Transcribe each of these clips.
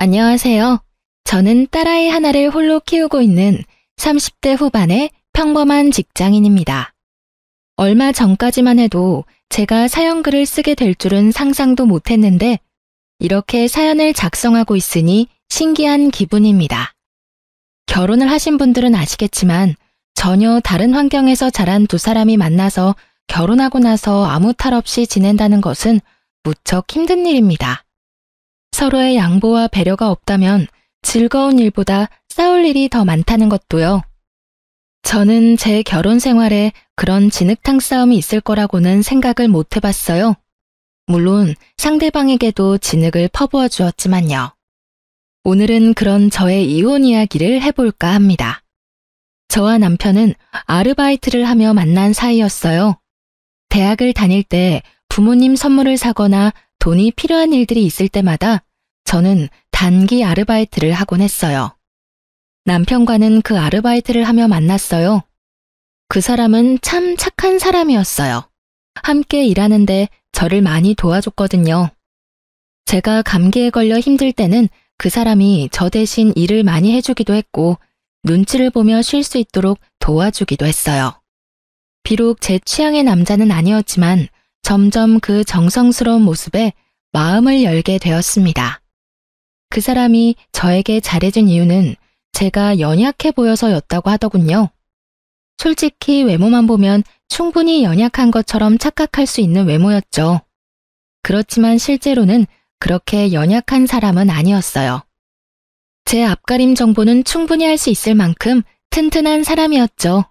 안녕하세요. 저는 딸아이 하나를 홀로 키우고 있는 30대 후반의 평범한 직장인입니다. 얼마 전까지만 해도 제가 사연글을 쓰게 될 줄은 상상도 못했는데 이렇게 사연을 작성하고 있으니 신기한 기분입니다. 결혼을 하신 분들은 아시겠지만 전혀 다른 환경에서 자란 두 사람이 만나서 결혼하고 나서 아무 탈 없이 지낸다는 것은 무척 힘든 일입니다. 서로의 양보와 배려가 없다면 즐거운 일보다 싸울 일이 더 많다는 것도요. 저는 제 결혼 생활에 그런 진흙탕 싸움이 있을 거라고는 생각을 못 해봤어요. 물론 상대방에게도 진흙을 퍼부어 주었지만요. 오늘은 그런 저의 이혼 이야기를 해볼까 합니다. 저와 남편은 아르바이트를 하며 만난 사이였어요. 대학을 다닐 때 부모님 선물을 사거나 돈이 필요한 일들이 있을 때마다 저는 단기 아르바이트를 하곤 했어요. 남편과는 그 아르바이트를 하며 만났어요. 그 사람은 참 착한 사람이었어요. 함께 일하는데 저를 많이 도와줬거든요. 제가 감기에 걸려 힘들 때는 그 사람이 저 대신 일을 많이 해주기도 했고 눈치를 보며 쉴 수 있도록 도와주기도 했어요. 비록 제 취향의 남자는 아니었지만 점점 그 정성스러운 모습에 마음을 열게 되었습니다. 그 사람이 저에게 잘해준 이유는 제가 연약해 보여서였다고 하더군요. 솔직히 외모만 보면 충분히 연약한 것처럼 착각할 수 있는 외모였죠. 그렇지만 실제로는 그렇게 연약한 사람은 아니었어요. 제 앞가림 정보는 충분히 할 수 있을 만큼 튼튼한 사람이었죠.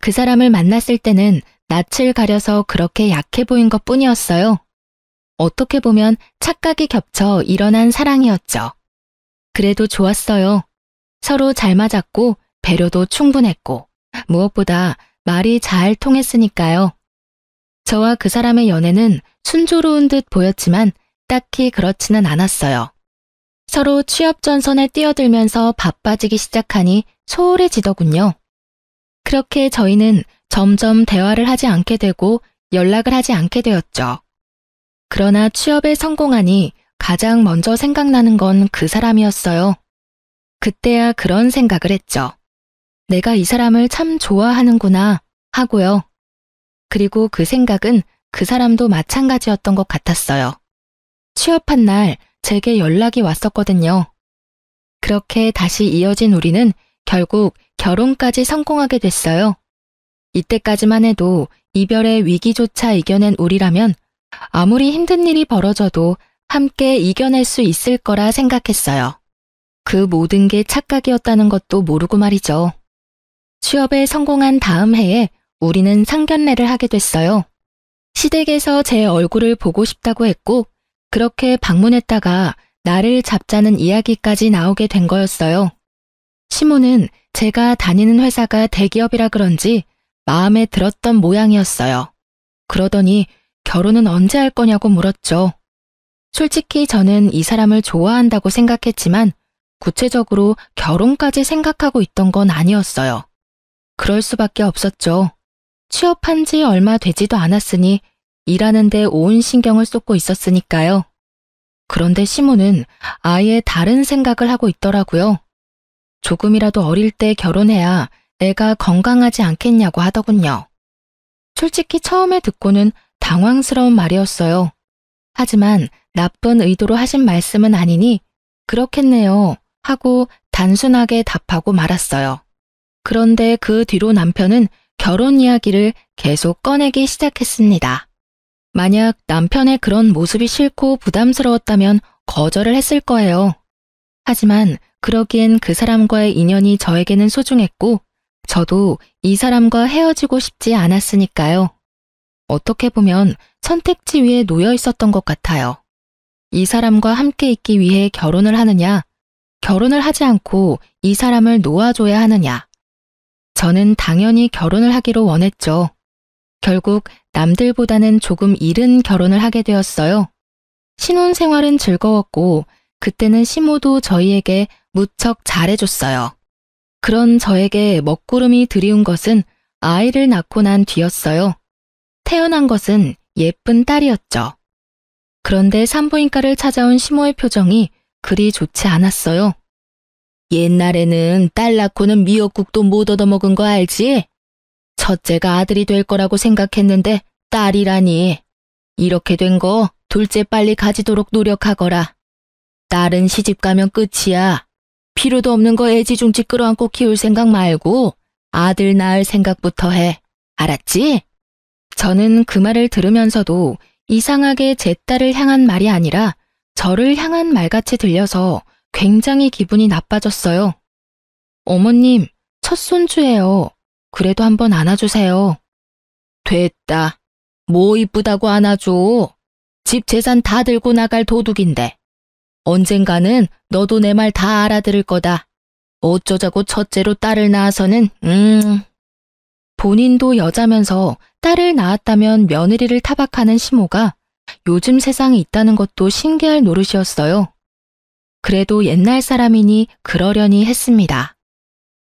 그 사람을 만났을 때는 낯을 가려서 그렇게 약해 보인 것뿐이었어요. 어떻게 보면 착각이 겹쳐 일어난 사랑이었죠. 그래도 좋았어요. 서로 잘 맞았고 배려도 충분했고 무엇보다 말이 잘 통했으니까요. 저와 그 사람의 연애는 순조로운 듯 보였지만 딱히 그렇지는 않았어요. 서로 취업 전선에 뛰어들면서 바빠지기 시작하니 소홀해지더군요. 그렇게 저희는 점점 대화를 하지 않게 되고 연락을 하지 않게 되었죠. 그러나 취업에 성공하니 가장 먼저 생각나는 건 그 사람이었어요. 그때야 그런 생각을 했죠. 내가 이 사람을 참 좋아하는구나 하고요. 그리고 그 생각은 그 사람도 마찬가지였던 것 같았어요. 취업한 날 제게 연락이 왔었거든요. 그렇게 다시 이어진 우리는 결국 결혼까지 성공하게 됐어요. 이때까지만 해도 이별의 위기조차 이겨낸 우리라면 아무리 힘든 일이 벌어져도 함께 이겨낼 수 있을 거라 생각했어요. 그 모든 게 착각이었다는 것도 모르고 말이죠. 취업에 성공한 다음 해에 우리는 상견례를 하게 됐어요. 시댁에서 제 얼굴을 보고 싶다고 했고 그렇게 방문했다가 나를 잡자는 이야기까지 나오게 된 거였어요. 시모는 제가 다니는 회사가 대기업이라 그런지 마음에 들었던 모양이었어요. 그러더니 결혼은 언제 할 거냐고 물었죠. 솔직히 저는 이 사람을 좋아한다고 생각했지만 구체적으로 결혼까지 생각하고 있던 건 아니었어요. 그럴 수밖에 없었죠. 취업한 지 얼마 되지도 않았으니 일하는 데 온 신경을 쏟고 있었으니까요. 그런데 시모는 아예 다른 생각을 하고 있더라고요. 조금이라도 어릴 때 결혼해야 애가 건강하지 않겠냐고 하더군요. 솔직히 처음에 듣고는 당황스러운 말이었어요. 하지만 나쁜 의도로 하신 말씀은 아니니 그렇겠네요 하고 단순하게 답하고 말았어요. 그런데 그 뒤로 남편은 결혼 이야기를 계속 꺼내기 시작했습니다. 만약 남편의 그런 모습이 싫고 부담스러웠다면 거절을 했을 거예요. 하지만 그러기엔 그 사람과의 인연이 저에게는 소중했고 저도 이 사람과 헤어지고 싶지 않았으니까요. 어떻게 보면 선택지 위에 놓여 있었던 것 같아요. 이 사람과 함께 있기 위해 결혼을 하느냐, 결혼을 하지 않고 이 사람을 놓아줘야 하느냐. 저는 당연히 결혼을 하기로 원했죠. 결국 남들보다는 조금 이른 결혼을 하게 되었어요. 신혼생활은 즐거웠고 그때는 시모도 저희에게 무척 잘해줬어요. 그런 저에게 먹구름이 드리운 것은 아이를 낳고 난 뒤였어요. 태어난 것은 예쁜 딸이었죠. 그런데 산부인과를 찾아온 시모의 표정이 그리 좋지 않았어요. 옛날에는 딸 낳고는 미역국도 못 얻어먹은 거 알지? 첫째가 아들이 될 거라고 생각했는데 딸이라니. 이렇게 된 거 둘째 빨리 가지도록 노력하거라. 딸은 시집 가면 끝이야. 필요도 없는 거 애지중지 끌어안고 키울 생각 말고 아들 낳을 생각부터 해. 알았지? 저는 그 말을 들으면서도 이상하게 제 딸을 향한 말이 아니라 저를 향한 말같이 들려서 굉장히 기분이 나빠졌어요. 어머님, 첫 손주예요. 그래도 한번 안아주세요. 됐다. 뭐 이쁘다고 안아줘. 집 재산 다 들고 나갈 도둑인데. 언젠가는 너도 내 말 다 알아들을 거다. 어쩌자고 첫째로 딸을 낳아서는 본인도 여자면서 딸을 낳았다면 며느리를 타박하는 시모가 요즘 세상에 있다는 것도 신기할 노릇이었어요. 그래도 옛날 사람이니 그러려니 했습니다.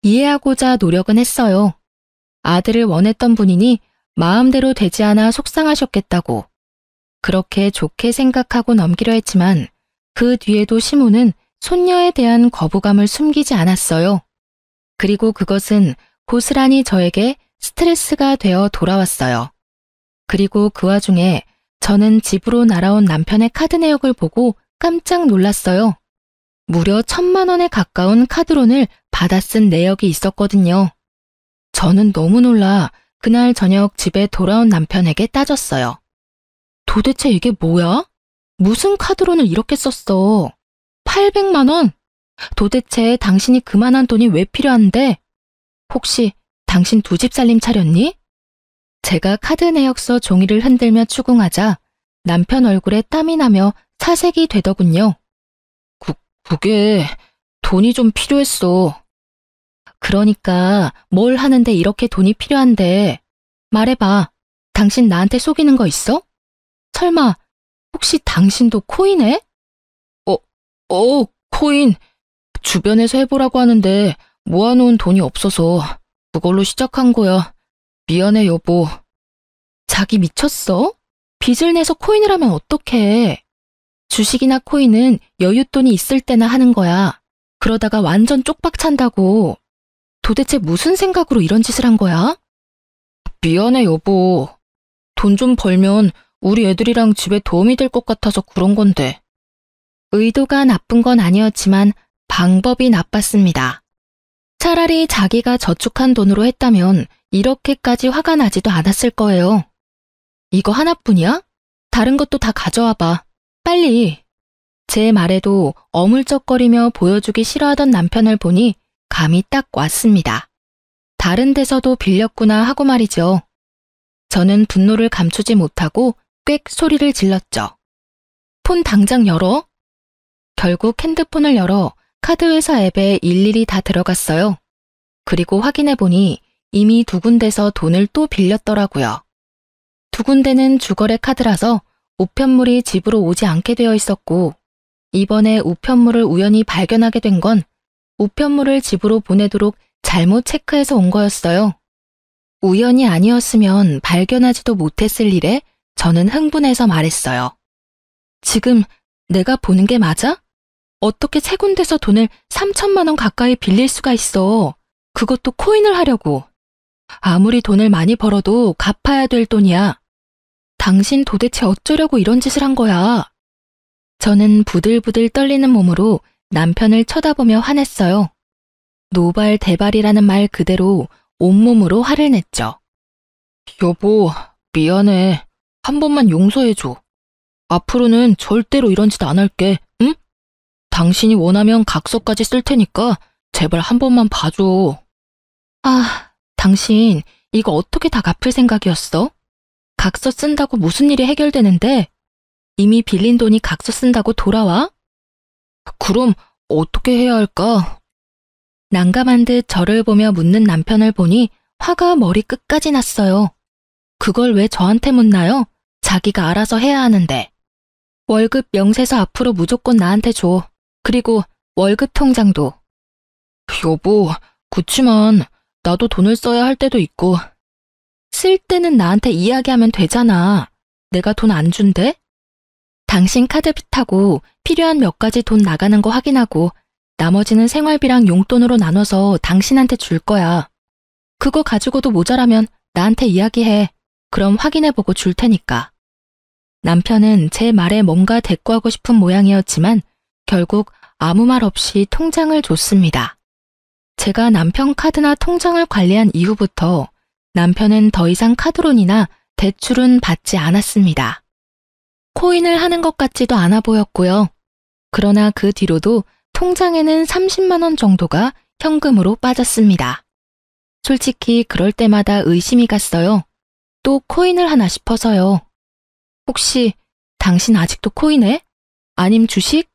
이해하고자 노력은 했어요. 아들을 원했던 분이니 마음대로 되지 않아 속상하셨겠다고. 그렇게 좋게 생각하고 넘기려 했지만 그 뒤에도 시모는 손녀에 대한 거부감을 숨기지 않았어요. 그리고 그것은 고스란히 저에게 스트레스가 되어 돌아왔어요. 그리고 그 와중에 저는 집으로 날아온 남편의 카드 내역을 보고 깜짝 놀랐어요. 무려 1,000만 원에 가까운 카드론을 받아 쓴 내역이 있었거든요. 저는 너무 놀라 그날 저녁 집에 돌아온 남편에게 따졌어요. 도대체 이게 뭐야? 무슨 카드론을 이렇게 썼어? 800만 원? 도대체 당신이 그만한 돈이 왜 필요한데? 혹시 당신 두 집 살림 차렸니? 제가 카드 내역서 종이를 흔들며 추궁하자 남편 얼굴에 땀이 나며 사색이 되더군요. 그게 돈이 좀 필요했어. 그러니까 뭘 하는데 이렇게 돈이 필요한데. 말해봐. 당신 나한테 속이는 거 있어? 설마 혹시 당신도 코인해? 코인. 주변에서 해보라고 하는데 모아놓은 돈이 없어서 그걸로 시작한 거야. 미안해, 여보. 자기 미쳤어? 빚을 내서 코인을 하면 어떡해. 주식이나 코인은 여윳돈이 있을 때나 하는 거야. 그러다가 완전 쪽박 찬다고. 도대체 무슨 생각으로 이런 짓을 한 거야? 미안해, 여보. 돈 좀 벌면 우리 애들이랑 집에 도움이 될 것 같아서 그런 건데. 의도가 나쁜 건 아니었지만 방법이 나빴습니다. 차라리 자기가 저축한 돈으로 했다면 이렇게까지 화가 나지도 않았을 거예요. 이거 하나뿐이야? 다른 것도 다 가져와봐. 빨리. 제 말에도 어물쩍거리며 보여주기 싫어하던 남편을 보니 감이 딱 왔습니다. 다른 데서도 빌렸구나 하고 말이죠. 저는 분노를 감추지 못하고 꽥 소리를 질렀죠. 폰 당장 열어. 결국 핸드폰을 열어 카드회사 앱에 일일이 다 들어갔어요. 그리고 확인해보니 이미 두 군데서 돈을 또 빌렸더라고요. 두 군데는 주거래 카드라서 우편물이 집으로 오지 않게 되어 있었고, 이번에 우편물을 우연히 발견하게 된 건 우편물을 집으로 보내도록 잘못 체크해서 온 거였어요. 우연이 아니었으면 발견하지도 못했을 일에 저는 흥분해서 말했어요. 지금 내가 보는 게 맞아? 어떻게 세 군데서 돈을 3,000만 원 가까이 빌릴 수가 있어. 그것도 코인을 하려고. 아무리 돈을 많이 벌어도 갚아야 될 돈이야. 당신 도대체 어쩌려고 이런 짓을 한 거야? 저는 부들부들 떨리는 몸으로 남편을 쳐다보며 화냈어요. 노발대발이라는 말 그대로 온몸으로 화를 냈죠. 여보, 미안해. 한 번만 용서해줘. 앞으로는 절대로 이런 짓 안 할게, 응? 당신이 원하면 각서까지 쓸 테니까 제발 한 번만 봐줘. 아, 당신 이거 어떻게 다 갚을 생각이었어? 각서 쓴다고 무슨 일이 해결되는데? 이미 빌린 돈이 각서 쓴다고 돌아와? 그럼 어떻게 해야 할까? 난감한 듯 저를 보며 묻는 남편을 보니 화가 머리 끝까지 났어요. 그걸 왜 저한테 묻나요? 자기가 알아서 해야 하는데. 월급 명세서 앞으로 무조건 나한테 줘. 그리고 월급 통장도. 여보, 그치만 나도 돈을 써야 할 때도 있고. 쓸 때는 나한테 이야기하면 되잖아. 내가 돈 안 준대? 당신 카드빚하고 필요한 몇 가지 돈 나가는 거 확인하고 나머지는 생활비랑 용돈으로 나눠서 당신한테 줄 거야. 그거 가지고도 모자라면 나한테 이야기해. 그럼 확인해보고 줄 테니까. 남편은 제 말에 뭔가 대꾸하고 싶은 모양이었지만 결국 아무 말 없이 통장을 줬습니다. 제가 남편 카드나 통장을 관리한 이후부터 남편은 더 이상 카드론이나 대출은 받지 않았습니다. 코인을 하는 것 같지도 않아 보였고요. 그러나 그 뒤로도 통장에는 30만 원 정도가 현금으로 빠졌습니다. 솔직히 그럴 때마다 의심이 갔어요. 또 코인을 하나 싶어서요. 혹시 당신 아직도 코인해? 아님 주식?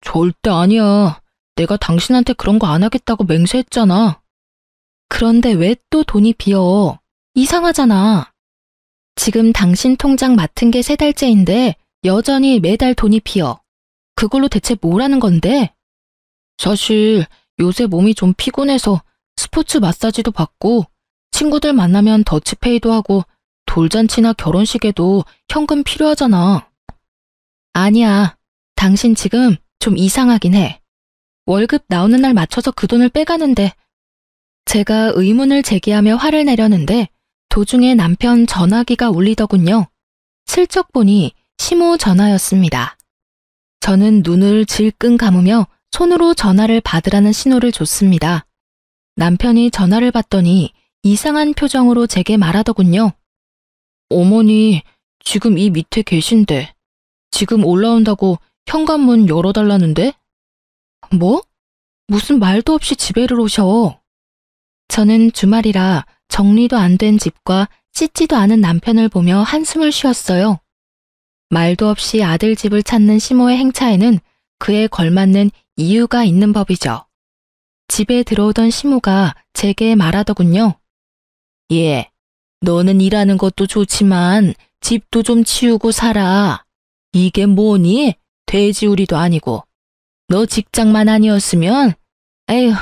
절대 아니야. 내가 당신한테 그런 거 안 하겠다고 맹세했잖아. 그런데 왜 또 돈이 비어? 이상하잖아. 지금 당신 통장 맡은 게 3달째인데 여전히 매달 돈이 비어. 그걸로 대체 뭘 하는 건데? 사실 요새 몸이 좀 피곤해서 스포츠 마사지도 받고 친구들 만나면 더치페이도 하고 돌잔치나 결혼식에도 현금 필요하잖아. 아니야. 당신 지금 좀 이상하긴 해. 월급 나오는 날 맞춰서 그 돈을 빼가는데 제가 의문을 제기하며 화를 내려는데 도중에 남편 전화기가 울리더군요. 슬쩍 보니 시모 전화였습니다. 저는 눈을 질끈 감으며 손으로 전화를 받으라는 신호를 줬습니다. 남편이 전화를 받더니 이상한 표정으로 제게 말하더군요. 어머니, 지금 이 밑에 계신데 지금 올라온다고 현관문 열어달라는데? 뭐? 무슨 말도 없이 집에를 오셔. 저는 주말이라 정리도 안 된 집과 씻지도 않은 남편을 보며 한숨을 쉬었어요. 말도 없이 아들 집을 찾는 시모의 행차에는 그에 걸맞는 이유가 있는 법이죠. 집에 들어오던 시모가 제게 말하더군요. 예, 너는 일하는 것도 좋지만 집도 좀 치우고 살아. 이게 뭐니? 돼지우리도 아니고. 너 직장만 아니었으면 에휴,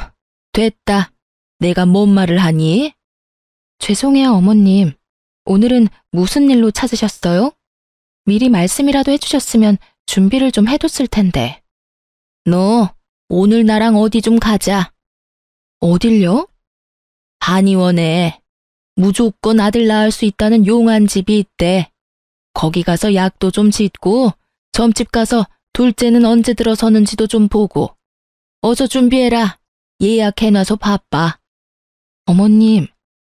됐다. 내가 뭔 말을 하니? 죄송해요, 어머님. 오늘은 무슨 일로 찾으셨어요? 미리 말씀이라도 해주셨으면 준비를 좀 해뒀을 텐데. 너 오늘 나랑 어디 좀 가자. 어딜요? 한의원에 무조건 아들 낳을 수 있다는 용한 집이 있대. 거기 가서 약도 좀 짓고 점집 가서 둘째는 언제 들어서는지도 좀 보고. 어서 준비해라. 예약해놔서 바빠. 어머님,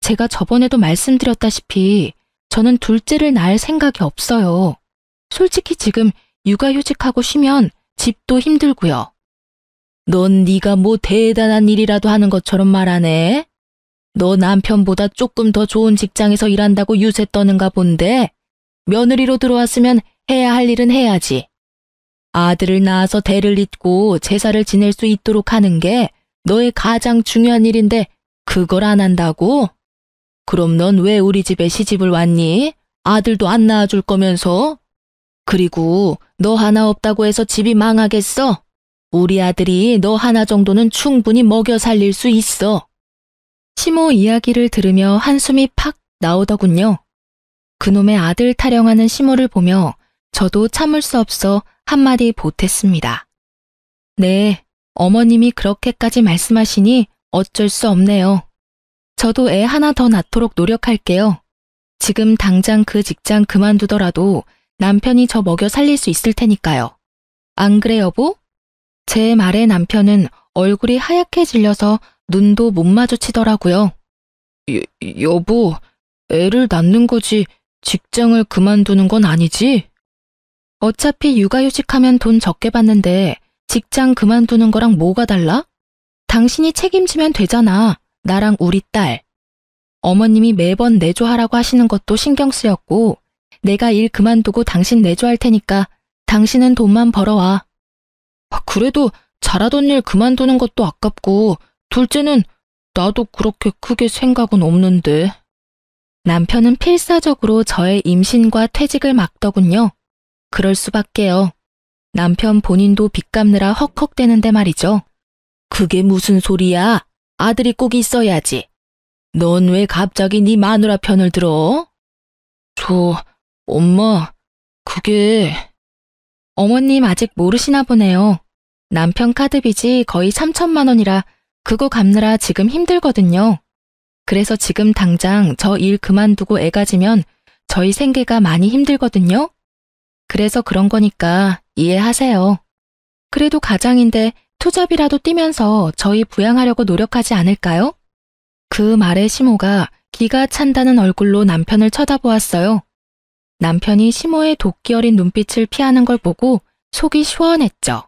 제가 저번에도 말씀드렸다시피 저는 둘째를 낳을 생각이 없어요. 솔직히 지금 육아휴직하고 쉬면 집도 힘들고요. 넌 네가 뭐 대단한 일이라도 하는 것처럼 말하네. 너 남편보다 조금 더 좋은 직장에서 일한다고 유세 떠는가 본데 며느리로 들어왔으면 해야 할 일은 해야지. 아들을 낳아서 대를 잇고 제사를 지낼 수 있도록 하는 게 너의 가장 중요한 일인데 그걸 안 한다고? 그럼 넌 왜 우리 집에 시집을 왔니? 아들도 안 낳아줄 거면서? 그리고 너 하나 없다고 해서 집이 망하겠어? 우리 아들이 너 하나 정도는 충분히 먹여 살릴 수 있어. 시모 이야기를 들으며 한숨이 팍 나오더군요. 그놈의 아들 타령하는 시모를 보며 저도 참을 수 없어 한마디 보탰습니다. 네, 어머님이 그렇게까지 말씀하시니 어쩔 수 없네요. 저도 애 하나 더 낳도록 노력할게요. 지금 당장 그 직장 그만두더라도 남편이 저 먹여 살릴 수 있을 테니까요. 안 그래, 여보? 제 말에 남편은 얼굴이 하얗게 질려서 눈도 못 마주치더라고요. 여보, 애를 낳는 거지 직장을 그만두는 건 아니지? 어차피 육아휴직하면 돈 적게 받는데 직장 그만두는 거랑 뭐가 달라? 당신이 책임지면 되잖아. 나랑 우리 딸. 어머님이 매번 내조하라고 하시는 것도 신경 쓰였고 내가 일 그만두고 당신 내조할 테니까 당신은 돈만 벌어와. 그래도 잘하던 일 그만두는 것도 아깝고 둘째는 나도 그렇게 크게 생각은 없는데. 남편은 필사적으로 저의 임신과 퇴직을 막더군요. 그럴 수밖에요. 남편 본인도 빚 갚느라 헉헉대는데 말이죠. 그게 무슨 소리야? 아들이 꼭 있어야지. 넌 왜 갑자기 네 마누라 편을 들어? 엄마, 그게... 어머님 아직 모르시나 보네요. 남편 카드빚이 거의 3천만 원이라 그거 갚느라 지금 힘들거든요. 그래서 지금 당장 저 일 그만두고 애 가지면 저희 생계가 많이 힘들거든요. 그래서 그런 거니까 이해하세요. 그래도 가장인데 투잡이라도 뛰면서 저희 부양하려고 노력하지 않을까요? 그 말에 시모가 기가 찬다는 얼굴로 남편을 쳐다보았어요. 남편이 시모의 도끼 어린 눈빛을 피하는 걸 보고 속이 시원했죠.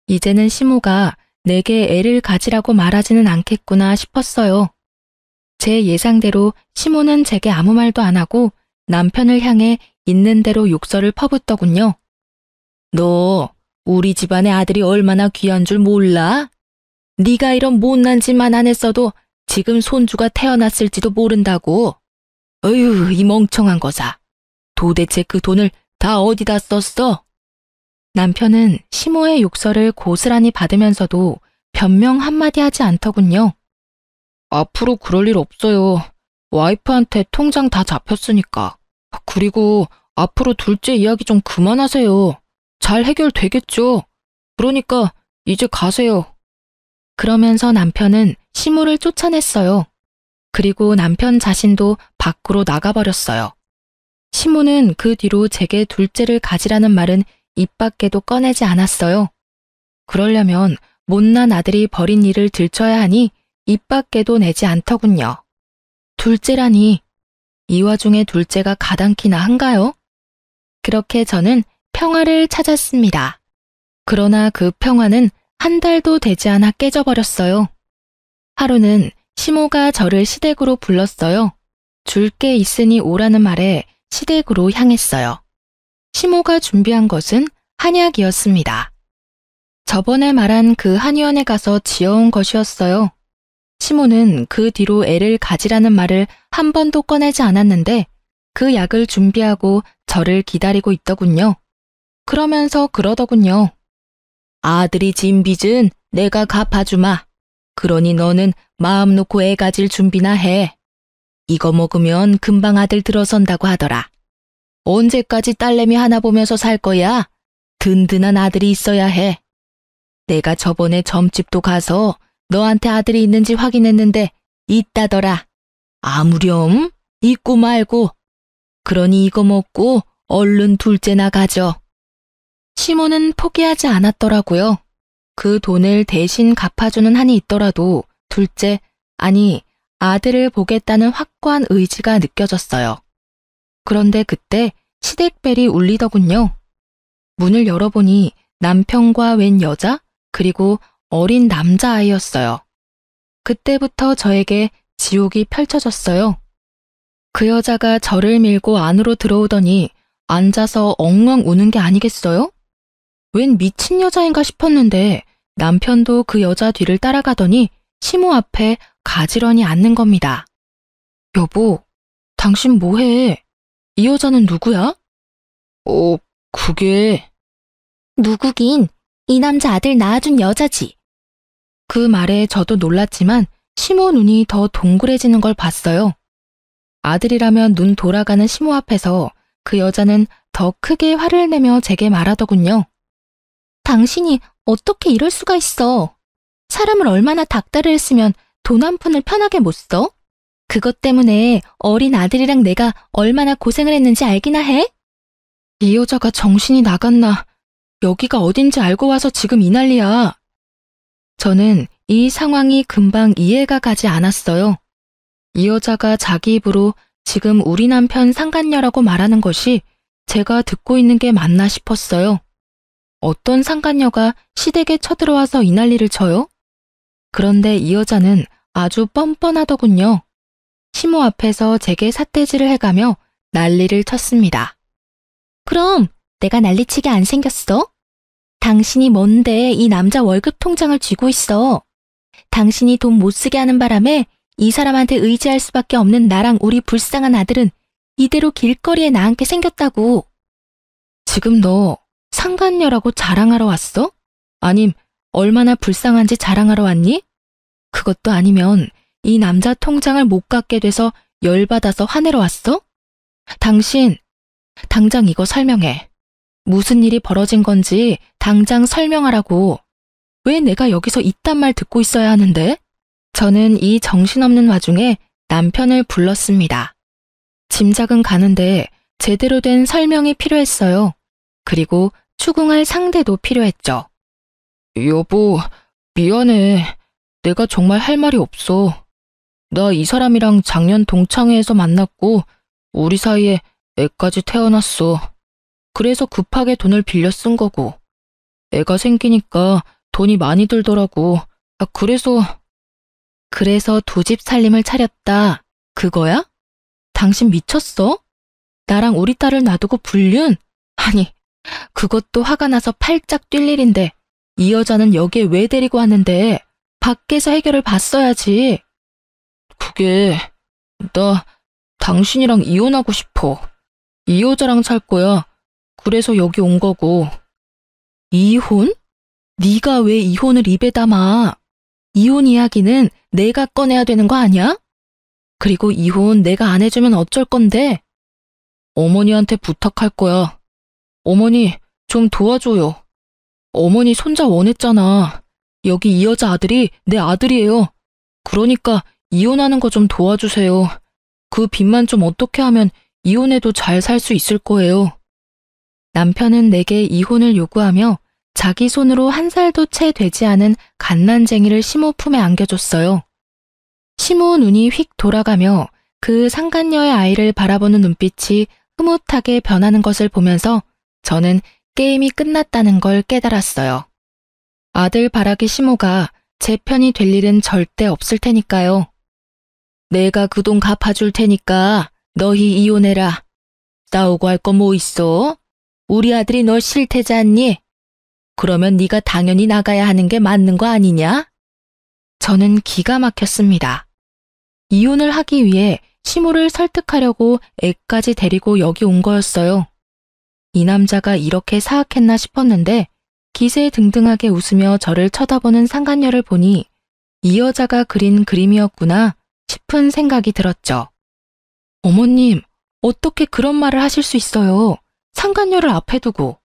이제는 시모가 내게 애를 가지라고 말하지는 않겠구나 싶었어요. 제 예상대로 시모는 제게 아무 말도 안 하고 남편을 향해 있는 대로 욕설을 퍼붓더군요. 너 우리 집안의 아들이 얼마나 귀한 줄 몰라? 네가 이런 못난 짓만 안 했어도 지금 손주가 태어났을지도 모른다고. 어휴, 이 멍청한 거사. 도대체 그 돈을 다 어디다 썼어? 남편은 시모의 욕설을 고스란히 받으면서도 변명 한마디 하지 않더군요. 앞으로 그럴 일 없어요. 와이프한테 통장 다 잡혔으니까. 그리고 앞으로 둘째 이야기 좀 그만하세요. 잘 해결되겠죠. 그러니까 이제 가세요. 그러면서 남편은 시모를 쫓아냈어요. 그리고 남편 자신도 밖으로 나가버렸어요. 시모는 그 뒤로 제게 둘째를 가지라는 말은 입 밖에도 꺼내지 않았어요. 그러려면 못난 아들이 벌인 일을 들춰야 하니 입 밖에도 내지 않더군요. 둘째라니, 이 와중에 둘째가 가당키나 한가요? 그렇게 저는 평화를 찾았습니다. 그러나 그 평화는 한 달도 되지 않아 깨져버렸어요. 하루는 시모가 저를 시댁으로 불렀어요. 줄 게 있으니 오라는 말에 시댁으로 향했어요. 시모가 준비한 것은 한약이었습니다. 저번에 말한 그 한의원에 가서 지어온 것이었어요. 시모는 그 뒤로 애를 가지라는 말을 한 번도 꺼내지 않았는데 그 약을 준비하고 저를 기다리고 있더군요. 그러면서 그러더군요. 아들이 진 빚은 내가 갚아주마. 그러니 너는 마음 놓고 애 가질 준비나 해. 이거 먹으면 금방 아들 들어선다고 하더라. 언제까지 딸내미 하나 보면서 살 거야? 든든한 아들이 있어야 해. 내가 저번에 점집도 가서 너한테 아들이 있는지 확인했는데 있다더라. 아무렴? 있고 말고. 그러니 이거 먹고 얼른 둘째나 가져. 시모는 포기하지 않았더라고요. 그 돈을 대신 갚아주는 한이 있더라도 둘째, 아니 아들을 보겠다는 확고한 의지가 느껴졌어요. 그런데 그때 시댁벨이 울리더군요. 문을 열어보니 남편과 웬 여자, 그리고 어린 남자아이였어요. 그때부터 저에게 지옥이 펼쳐졌어요. 그 여자가 저를 밀고 안으로 들어오더니 앉아서 엉엉 우는 게 아니겠어요? 웬 미친 여자인가 싶었는데 남편도 그 여자 뒤를 따라가더니 시모 앞에 가지런히 앉는 겁니다. 여보, 당신 뭐해? 이 여자는 누구야? 그게... 누구긴 이 남자 아들 낳아준 여자지. 그 말에 저도 놀랐지만 시모 눈이 더 동그래지는 걸 봤어요. 아들이라면 눈 돌아가는 시모 앞에서 그 여자는 더 크게 화를 내며 제게 말하더군요. 당신이 어떻게 이럴 수가 있어? 사람을 얼마나 닥달을 했으면 돈 한 푼을 편하게 못 써? 그것 때문에 어린 아들이랑 내가 얼마나 고생을 했는지 알기나 해? 이 여자가 정신이 나갔나? 여기가 어딘지 알고 와서 지금 이 난리야. 저는 이 상황이 금방 이해가 가지 않았어요. 이 여자가 자기 입으로 지금 우리 남편 상간녀라고 말하는 것이 제가 듣고 있는 게 맞나 싶었어요. 어떤 상간녀가 시댁에 쳐들어와서 이 난리를 쳐요? 그런데 이 여자는 아주 뻔뻔하더군요. 시모 앞에서 제게 삿대질을 해가며 난리를 쳤습니다. 그럼 내가 난리치게 안 생겼어? 당신이 뭔데 이 남자 월급 통장을 쥐고 있어? 당신이 돈 못 쓰게 하는 바람에 이 사람한테 의지할 수밖에 없는 나랑 우리 불쌍한 아들은 이대로 길거리에 나앉게 생겼다고. 지금 너 상간녀라고 자랑하러 왔어? 아님 얼마나 불쌍한지 자랑하러 왔니? 그것도 아니면 이 남자 통장을 못 갚게 돼서 열받아서 화내러 왔어? 당신, 당장 이거 설명해. 무슨 일이 벌어진 건지 당장 설명하라고. 왜 내가 여기서 이딴 말 듣고 있어야 하는데? 저는 이 정신없는 와중에 남편을 불렀습니다. 짐작은 가는데 제대로 된 설명이 필요했어요. 그리고 추궁할 상대도 필요했죠. 여보, 미안해. 내가 정말 할 말이 없어. 나 이 사람이랑 작년 동창회에서 만났고 우리 사이에 애까지 태어났어. 그래서 급하게 돈을 빌려 쓴 거고. 애가 생기니까 돈이 많이 들더라고. 그래서 두 집 살림을 차렸다. 그거야? 당신 미쳤어? 나랑 우리 딸을 놔두고 불륜? 아니, 그것도 화가 나서 팔짝 뛸 일인데 이 여자는 여기에 왜 데리고 왔는데 밖에서 해결을 봤어야지. 그게 나 당신이랑 이혼하고 싶어. 이 여자랑 살 거야. 그래서 여기 온 거고. 이혼? 네가 왜 이혼을 입에 담아? 이혼 이야기는 내가 꺼내야 되는 거 아니야? 그리고 이혼 내가 안 해주면 어쩔 건데? 어머니한테 부탁할 거야. 어머니, 좀 도와줘요. 어머니 손자 원했잖아. 여기 이 여자 아들이 내 아들이에요. 그러니까 이혼하는 거 좀 도와주세요. 그 빚만 좀 어떻게 하면 이혼해도 잘 살 수 있을 거예요. 남편은 내게 이혼을 요구하며 자기 손으로 한 살도 채 되지 않은 갓난쟁이를 시모 품에 안겨줬어요. 시모 눈이 휙 돌아가며 그 상간녀의 아이를 바라보는 눈빛이 흐뭇하게 변하는 것을 보면서 저는 게임이 끝났다는 걸 깨달았어요. 아들 바라기 시모가 제 편이 될 일은 절대 없을 테니까요. 내가 그 돈 갚아줄 테니까 너희 이혼해라. 싸우고 할 거 뭐 있어? 우리 아들이 널 싫대지 않니? 그러면 네가 당연히 나가야 하는 게 맞는 거 아니냐? 저는 기가 막혔습니다. 이혼을 하기 위해 시모를 설득하려고 애까지 데리고 여기 온 거였어요. 이 남자가 이렇게 사악했나 싶었는데 기세등등하게 웃으며 저를 쳐다보는 상간녀를 보니 이 여자가 그린 그림이었구나 싶은 생각이 들었죠. 어머님, 어떻게 그런 말을 하실 수 있어요? 상간녀를 앞에 두고.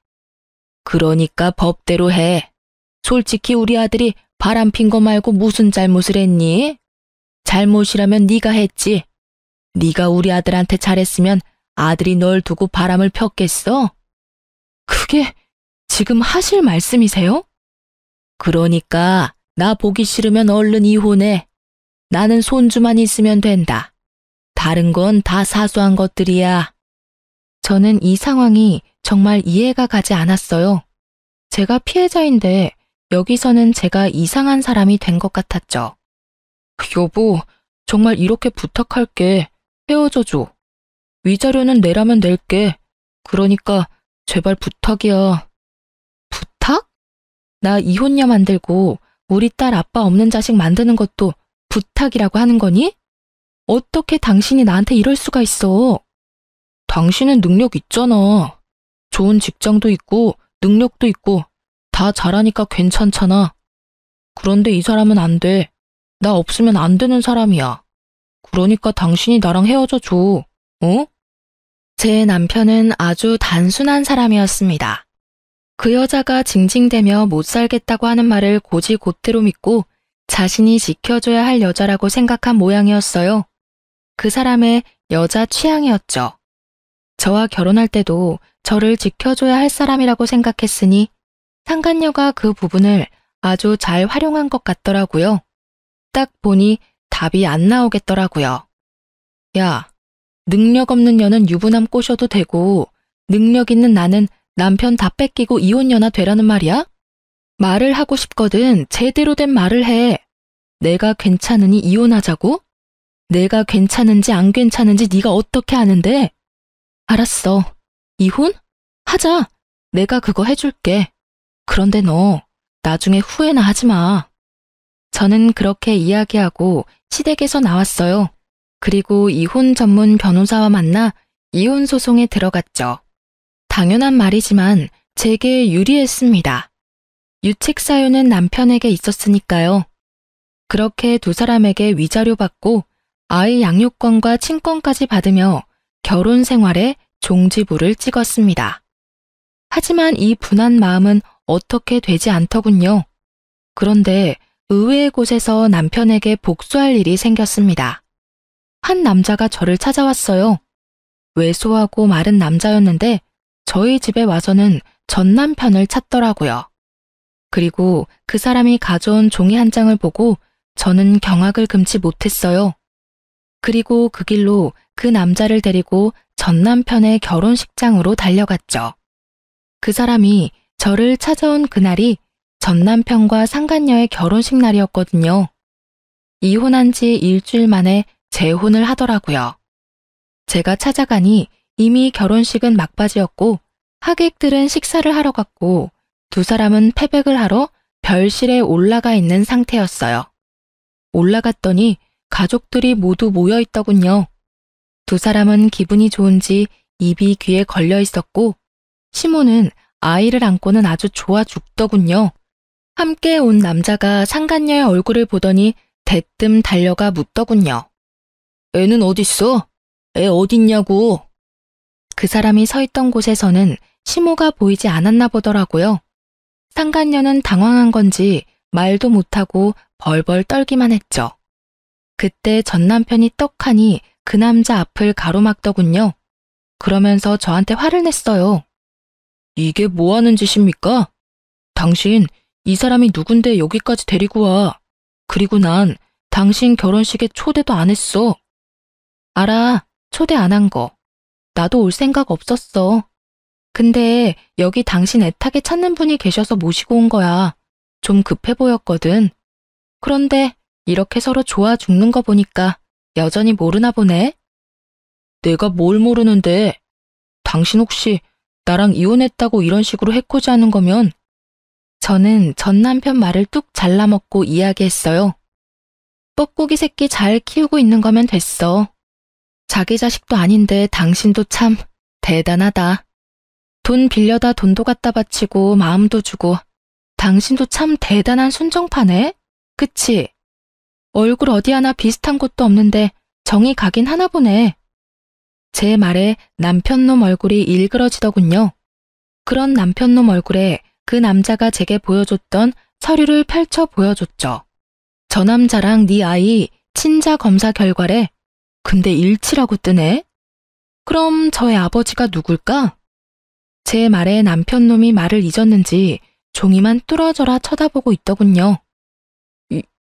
그러니까 법대로 해. 솔직히 우리 아들이 바람핀 거 말고 무슨 잘못을 했니? 잘못이라면 네가 했지. 네가 우리 아들한테 잘했으면 아들이 널 두고 바람을 폈겠어? 그게 지금 하실 말씀이세요? 그러니까 나 보기 싫으면 얼른 이혼해. 나는 손주만 있으면 된다. 다른 건 다 사소한 것들이야. 저는 이 상황이 정말 이해가 가지 않았어요. 제가 피해자인데 여기서는 제가 이상한 사람이 된 것 같았죠. 여보, 정말 이렇게 부탁할게. 헤어져줘. 위자료는 내라면 낼게. 그러니까 제발 부탁이야. 부탁? 나 이혼녀 만들고 우리 딸 아빠 없는 자식 만드는 것도 부탁이라고 하는 거니? 어떻게 당신이 나한테 이럴 수가 있어? 당신은 능력 있잖아. 좋은 직장도 있고 능력도 있고 다 잘하니까 괜찮잖아. 그런데 이 사람은 안 돼. 나 없으면 안 되는 사람이야. 그러니까 당신이 나랑 헤어져 줘. 어? 제 남편은 아주 단순한 사람이었습니다. 그 여자가 징징대며 못 살겠다고 하는 말을 곧이곧대로 믿고 자신이 지켜줘야 할 여자라고 생각한 모양이었어요. 그 사람의 여자 취향이었죠. 저와 결혼할 때도 저를 지켜줘야 할 사람이라고 생각했으니 상간녀가 그 부분을 아주 잘 활용한 것 같더라고요. 딱 보니 답이 안 나오겠더라고요. 야, 능력 없는 년은 유부남 꼬셔도 되고 능력 있는 나는 남편 다 뺏기고 이혼녀나 되라는 말이야? 말을 하고 싶거든 제대로 된 말을 해. 내가 괜찮으니 이혼하자고? 내가 괜찮은지 안 괜찮은지 네가 어떻게 아는데? 알았어. 이혼? 하자. 내가 그거 해줄게. 그런데 너 나중에 후회나 하지 마. 저는 그렇게 이야기하고 시댁에서 나왔어요. 그리고 이혼 전문 변호사와 만나 이혼 소송에 들어갔죠. 당연한 말이지만 제게 유리했습니다. 유책 사유는 남편에게 있었으니까요. 그렇게 두 사람에게 위자료 받고 아이 양육권과 친권까지 받으며 결혼 생활에 종지부를 찍었습니다. 하지만 이 분한 마음은 어떻게 되지 않더군요. 그런데 의외의 곳에서 남편에게 복수할 일이 생겼습니다. 한 남자가 저를 찾아왔어요. 왜소하고 마른 남자였는데 저희 집에 와서는 전 남편을 찾더라고요. 그리고 그 사람이 가져온 종이 한 장을 보고 저는 경악을 금치 못했어요. 그리고 그 길로 그 남자를 데리고 전 남편의 결혼식장으로 달려갔죠. 그 사람이 저를 찾아온 그날이 전 남편과 상간녀의 결혼식 날이었거든요. 이혼한 지 일주일 만에 재혼을 하더라고요. 제가 찾아가니 이미 결혼식은 막바지였고 하객들은 식사를 하러 갔고 두 사람은 패백을 하러 별실에 올라가 있는 상태였어요. 올라갔더니 가족들이 모두 모여 있더군요. 두 사람은 기분이 좋은지 입이 귀에 걸려 있었고 시모는 아이를 안고는 아주 좋아 죽더군요. 함께 온 남자가 상간녀의 얼굴을 보더니 대뜸 달려가 묻더군요. 애는 어딨어? 애 어딨냐고. 그 사람이 서 있던 곳에서는 시모가 보이지 않았나 보더라고요. 상간녀는 당황한 건지 말도 못하고 벌벌 떨기만 했죠. 그때 전 남편이 떡하니 그 남자 앞을 가로막더군요. 그러면서 저한테 화를 냈어요. 이게 뭐 하는 짓입니까? 당신 이 사람이 누군데 여기까지 데리고 와. 그리고 난 당신 결혼식에 초대도 안 했어. 알아, 초대 안 한 거. 나도 올 생각 없었어. 근데 여기 당신 애타게 찾는 분이 계셔서 모시고 온 거야. 좀 급해 보였거든. 그런데 이렇게 서로 좋아 죽는 거 보니까 여전히 모르나 보네. 내가 뭘 모르는데. 당신 혹시 나랑 이혼했다고 이런 식으로 해코지하는 거면. 저는 전 남편 말을 뚝 잘라먹고 이야기했어요. 뻐꾸기 새끼 잘 키우고 있는 거면 됐어. 자기 자식도 아닌데 당신도 참 대단하다. 돈 빌려다 돈도 갖다 바치고 마음도 주고 당신도 참 대단한 순정파네? 그치? 얼굴 어디 하나 비슷한 곳도 없는데 정이 가긴 하나 보네. 제 말에 남편놈 얼굴이 일그러지더군요. 그런 남편놈 얼굴에 그 남자가 제게 보여줬던 서류를 펼쳐 보여줬죠. 저 남자랑 네 아이 친자 검사 결과래. 근데 일치라고 뜨네? 그럼 저의 아버지가 누굴까? 제 말에 남편놈이 말을 잊었는지 종이만 뚫어져라 쳐다보고 있더군요.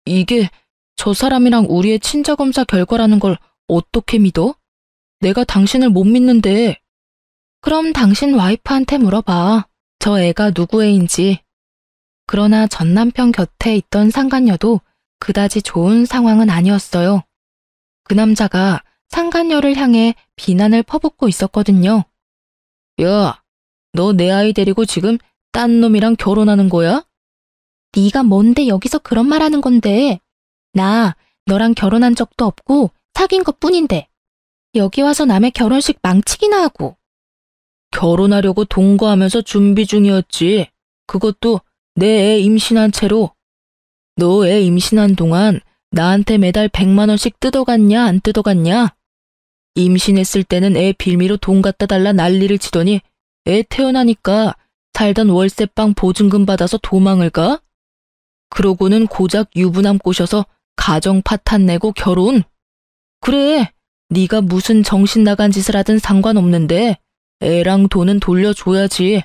이게 저 사람이랑 우리의 친자 검사 결과라는 걸 어떻게 믿어? 내가 당신을 못 믿는데. 그럼 당신 와이프한테 물어봐. 저 애가 누구 애인지. 그러나 전 남편 곁에 있던 상간녀도 그다지 좋은 상황은 아니었어요. 그 남자가 상간녀를 향해 비난을 퍼붓고 있었거든요. 야, 너 내 아이 데리고 지금 딴 놈이랑 결혼하는 거야? 네가 뭔데 여기서 그런 말 하는 건데. 나 너랑 결혼한 적도 없고 사귄 것뿐인데. 여기 와서 남의 결혼식 망치기나 하고. 결혼하려고 동거하면서 준비 중이었지. 그것도 내 애 임신한 채로. 너 애 임신한 동안 나한테 매달 100만 원씩 뜯어갔냐 안 뜯어갔냐? 임신했을 때는 애 빌미로 돈 갖다 달라 난리를 치더니 애 태어나니까 살던 월세방 보증금 받아서 도망을 가? 그러고는 고작 유부남 꼬셔서 가정 파탄 내고 결혼? 그래, 네가 무슨 정신 나간 짓을 하든 상관없는데 애랑 돈은 돌려줘야지.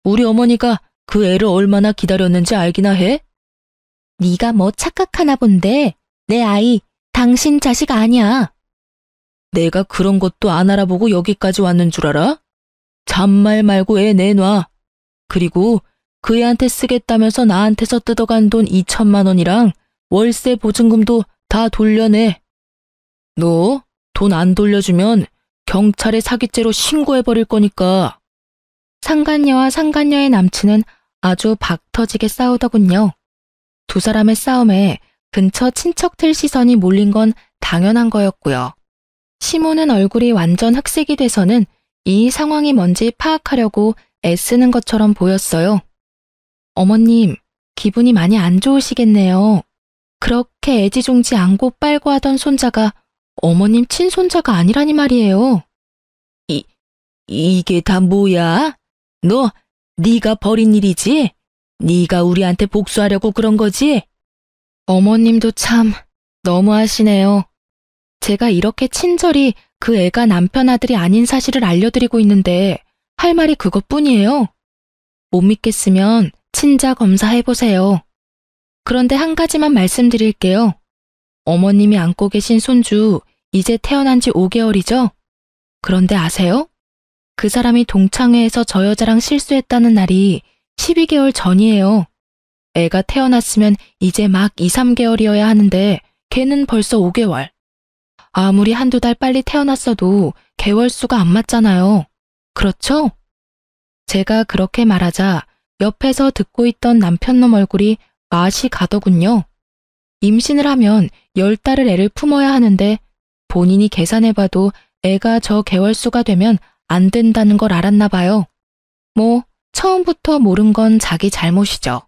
우리 어머니가 그 애를 얼마나 기다렸는지 알기나 해? 네가 뭐 착각하나 본데 내 아이 당신 자식 아니야. 내가 그런 것도 안 알아보고 여기까지 왔는 줄 알아? 잔말 말고 애 내놔. 그리고 그 애한테 쓰겠다면서 나한테서 뜯어간 돈 2천만 원이랑 월세 보증금도 다 돌려내. 너 돈 안 돌려주면 경찰에 사기죄로 신고해버릴 거니까. 상간녀와 상간녀의 남친은 아주 박터지게 싸우더군요. 두 사람의 싸움에 근처 친척들 시선이 몰린 건 당연한 거였고요. 시모는 얼굴이 완전 흑색이 돼서는 이 상황이 뭔지 파악하려고 애쓰는 것처럼 보였어요. 어머님, 기분이 많이 안 좋으시겠네요. 그렇게 애지중지 안고 빨고 하던 손자가 어머님 친손자가 아니라니 말이에요. 이게 다 뭐야? 너, 네가 벌인 일이지? 네가 우리한테 복수하려고 그런 거지? 어머님도 참 너무하시네요. 제가 이렇게 친절히 그 애가 남편 아들이 아닌 사실을 알려드리고 있는데 할 말이 그것뿐이에요. 못 믿겠으면 친자 검사해보세요. 그런데 한 가지만 말씀드릴게요. 어머님이 안고 계신 손주 이제 태어난 지 5개월이죠? 그런데 아세요? 그 사람이 동창회에서 저 여자랑 실수했다는 날이 12개월 전이에요. 애가 태어났으면 이제 막 2, 3개월이어야 하는데 걔는 벌써 5개월. 아무리 한두 달 빨리 태어났어도 개월수가 안 맞잖아요. 그렇죠? 제가 그렇게 말하자 옆에서 듣고 있던 남편놈 얼굴이 맛이 가더군요. 임신을 하면 10달을 애를 품어야 하는데 본인이 계산해봐도 애가 저 개월수가 되면 안 된다는 걸 알았나 봐요. 뭐 처음부터 모른 건 자기 잘못이죠.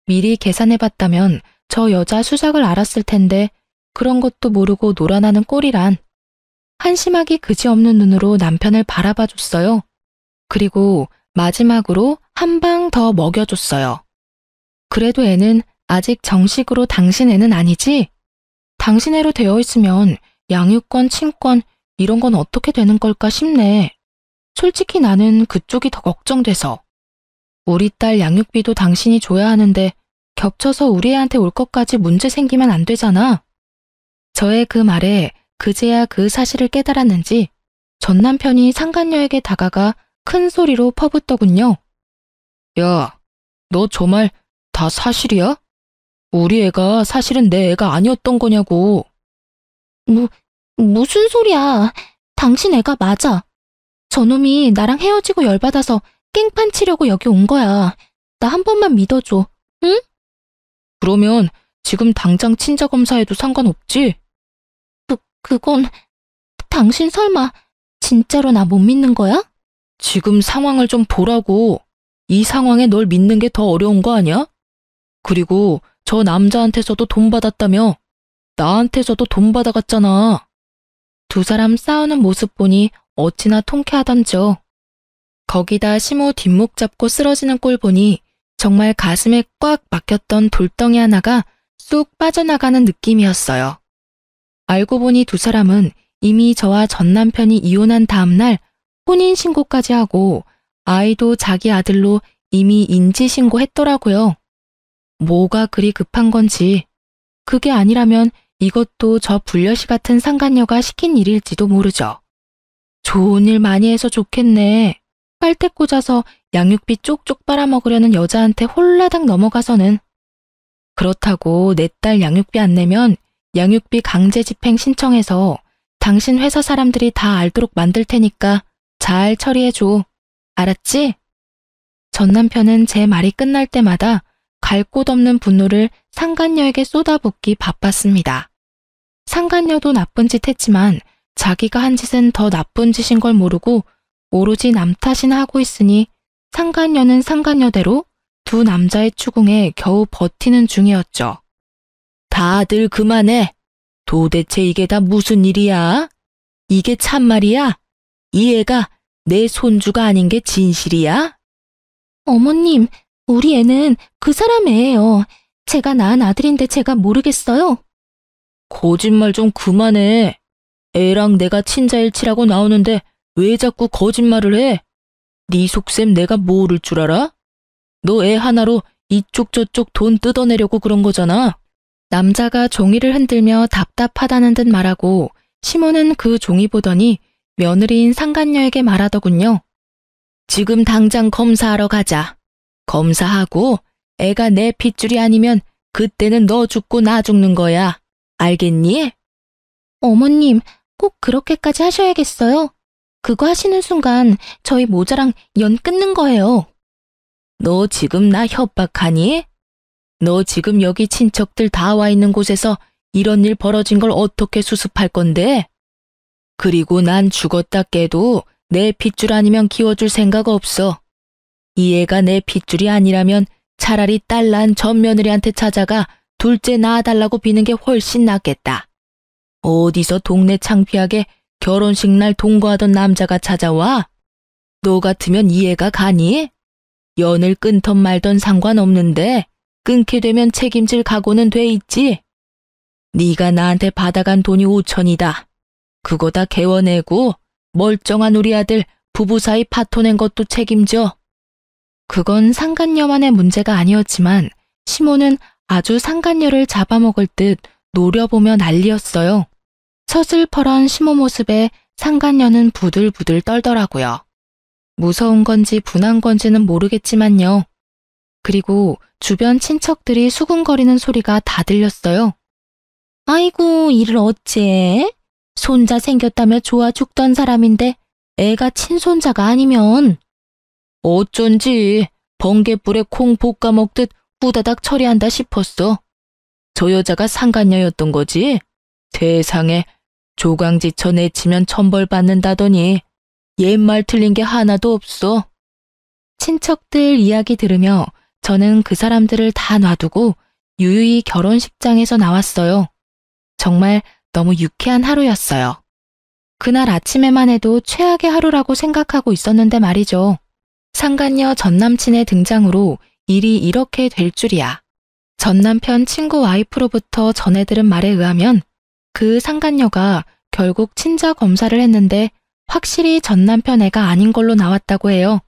미리 계산해봤다면 저 여자 수작을 알았을 텐데 그런 것도 모르고 놀아나는 꼴이란. 한심하기 그지없는 눈으로 남편을 바라봐줬어요. 그리고 마지막으로 한 방 더 먹여줬어요. 그래도 애는 아직 정식으로 당신 애는 아니지? 당신 애로 되어 있으면 양육권, 친권 이런 건 어떻게 되는 걸까 싶네. 솔직히 나는 그쪽이 더 걱정돼서. 우리 딸 양육비도 당신이 줘야 하는데 겹쳐서 우리 애한테 올 것까지 문제 생기면 안 되잖아. 저의 그 말에 그제야 그 사실을 깨달았는지 전 남편이 상간녀에게 다가가 큰 소리로 퍼붓더군요. 야, 너 저 말 다 사실이야? 우리 애가 사실은 내 애가 아니었던 거냐고. 무슨 소리야. 당신 애가 맞아. 저놈이 나랑 헤어지고 열받아서 깽판 치려고 여기 온 거야. 나 한 번만 믿어줘. 응? 그러면 지금 당장 친자 검사해도 상관없지? 그건 당신 설마 진짜로 나 못 믿는 거야? 지금 상황을 좀 보라고. 이 상황에 널 믿는 게 더 어려운 거 아니야? 그리고 저 남자한테서도 돈 받았다며. 나한테서도 돈 받아갔잖아. 두 사람 싸우는 모습 보니 어찌나 통쾌하던죠. 거기다 시모 뒷목 잡고 쓰러지는 꼴 보니 정말 가슴에 꽉 막혔던 돌덩이 하나가 쑥 빠져나가는 느낌이었어요. 알고 보니 두 사람은 이미 저와 전 남편이 이혼한 다음날 혼인신고까지 하고 아이도 자기 아들로 이미 인지신고했더라고요. 뭐가 그리 급한 건지, 그게 아니라면 이것도 저 불려시 같은 상간녀가 시킨 일일지도 모르죠. 좋은 일 많이 해서 좋겠네. 빨대 꽂아서 양육비 쪽쪽 빨아먹으려는 여자한테 홀라당 넘어가서는. 그렇다고 내 딸 양육비 안 내면 양육비 강제 집행 신청해서 당신 회사 사람들이 다 알도록 만들 테니까 잘 처리해줘. 알았지? 전 남편은 제 말이 끝날 때마다 갈 곳 없는 분노를 상간녀에게 쏟아붓기 바빴습니다. 상간녀도 나쁜 짓 했지만 자기가 한 짓은 더 나쁜 짓인 걸 모르고 오로지 남 탓이나 하고 있으니 상간녀는 상간녀대로 두 남자의 추궁에 겨우 버티는 중이었죠. 다들 그만해. 도대체 이게 다 무슨 일이야? 이게 참말이야? 이 애가 내 손주가 아닌 게 진실이야? 어머님, 우리 애는 그 사람 애예요. 제가 낳은 아들인데 제가 모르겠어요. 거짓말 좀 그만해. 애랑 내가 친자일치라고 나오는데 왜 자꾸 거짓말을 해? 네 속셈 내가 모를 줄 알아? 너 애 하나로 이쪽 저쪽 돈 뜯어내려고 그런 거잖아. 남자가 종이를 흔들며 답답하다는 듯 말하고 시모는 그 종이 보더니 며느리인 상간녀에게 말하더군요. 지금 당장 검사하러 가자. 검사하고 애가 내 핏줄이 아니면 그때는 너 죽고 나 죽는 거야. 알겠니? 어머님, 꼭 그렇게까지 하셔야겠어요. 그거 하시는 순간 저희 모자랑 연 끊는 거예요. 너 지금 나 협박하니? 너 지금 여기 친척들 다 와 있는 곳에서 이런 일 벌어진 걸 어떻게 수습할 건데? 그리고 난 죽었다 깨도 내 핏줄 아니면 키워줄 생각 없어. 이 애가 내 핏줄이 아니라면 차라리 딸 낳은 전 며느리한테 찾아가 둘째 낳아달라고 비는 게 훨씬 낫겠다. 어디서 동네 창피하게 결혼식 날 동거하던 남자가 찾아와? 너 같으면 이해가 가니? 연을 끊던 말던 상관없는데 끊게 되면 책임질 각오는 돼 있지. 네가 나한테 받아간 돈이 5천이다. 그거 다 개워내고 멀쩡한 우리 아들 부부 사이 파토 낸 것도 책임져. 그건 상간녀만의 문제가 아니었지만 시모는 아주 상간녀를 잡아먹을 듯 노려보며 난리였어요. 서슬퍼런 시모 모습에 상간녀는 부들부들 떨더라고요. 무서운 건지 분한 건지는 모르겠지만요. 그리고 주변 친척들이 수군거리는 소리가 다 들렸어요. 아이고, 이를 어째? 손자 생겼다며 좋아 죽던 사람인데 애가 친손자가 아니면. 어쩐지 번갯불에 콩 볶아 먹듯 후다닥 처리한다 싶었어. 저 여자가 상간녀였던 거지? 세상에, 조강지처 내치면 천벌 받는다더니 옛말 틀린 게 하나도 없어. 친척들 이야기 들으며 저는 그 사람들을 다 놔두고 유유히 결혼식장에서 나왔어요. 정말 너무 유쾌한 하루였어요. 그날 아침에만 해도 최악의 하루라고 생각하고 있었는데 말이죠. 상간녀 전남친의 등장으로 일이 이렇게 될 줄이야. 전남편 친구 와이프로부터 전해들은 말에 의하면 그 상간녀가 결국 친자 검사를 했는데 확실히 전남편 애가 아닌 걸로 나왔다고 해요.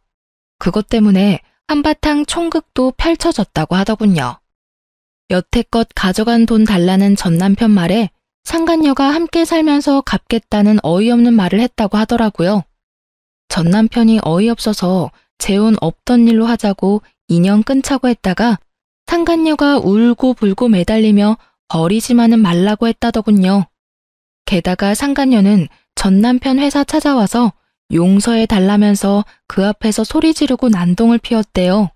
그것 때문에 한바탕 총극도 펼쳐졌다고 하더군요. 여태껏 가져간 돈 달라는 전남편 말에 상간녀가 함께 살면서 갚겠다는 어이없는 말을 했다고 하더라고요. 전남편이 어이없어서 재혼 없던 일로 하자고 인연 끊자고 했다가 상간녀가 울고불고 매달리며 버리지만은 말라고 했다더군요. 게다가 상간녀는 전남편 회사 찾아와서 용서해 달라면서 그 앞에서 소리 지르고 난동을 피웠대요.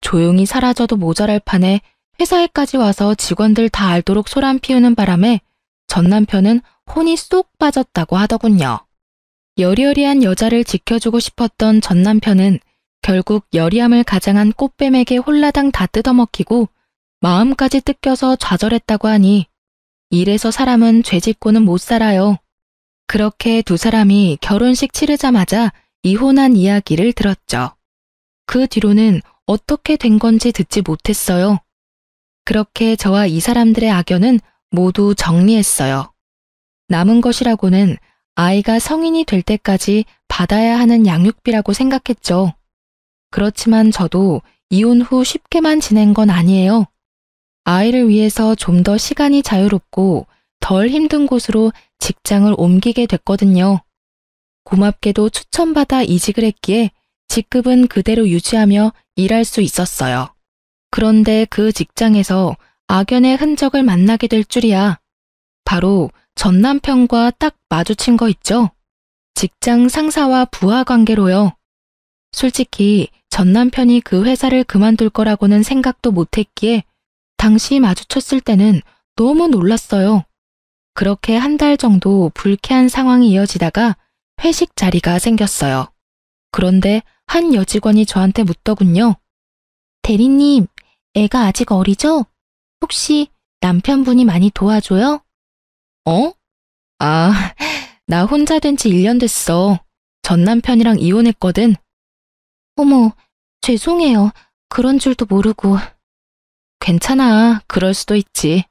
조용히 사라져도 모자랄 판에 회사에까지 와서 직원들 다 알도록 소란 피우는 바람에 전남편은 혼이 쏙 빠졌다고 하더군요. 여리여리한 여자를 지켜주고 싶었던 전남편은 결국 여리함을 가장한 꽃뱀에게 홀라당 다 뜯어먹히고 마음까지 뜯겨서 좌절했다고 하니 이래서 사람은 죄짓고는 못 살아요. 그렇게 두 사람이 결혼식 치르자마자 이혼한 이야기를 들었죠. 그 뒤로는 어떻게 된 건지 듣지 못했어요. 그렇게 저와 이 사람들의 악연은 모두 정리했어요. 남은 것이라고는 아이가 성인이 될 때까지 받아야 하는 양육비라고 생각했죠. 그렇지만 저도 이혼 후 쉽게만 지낸 건 아니에요. 아이를 위해서 좀 더 시간이 자유롭고 덜 힘든 곳으로 직장을 옮기게 됐거든요. 고맙게도 추천받아 이직을 했기에 직급은 그대로 유지하며 일할 수 있었어요. 그런데 그 직장에서 악연의 흔적을 만나게 될 줄이야. 바로 전 남편과 딱 마주친 거 있죠? 직장 상사와 부하 관계로요. 솔직히 전 남편이 그 회사를 그만둘 거라고는 생각도 못했기에 당시 마주쳤을 때는 너무 놀랐어요. 그렇게 한 달 정도 불쾌한 상황이 이어지다가 회식 자리가 생겼어요. 그런데 한 여직원이 저한테 묻더군요. 대리님, 애가 아직 어리죠? 혹시 남편분이 많이 도와줘요? 어? 나 혼자 된 지 1년 됐어. 전 남편이랑 이혼했거든. 어머, 죄송해요. 그런 줄도 모르고. 괜찮아. 그럴 수도 있지.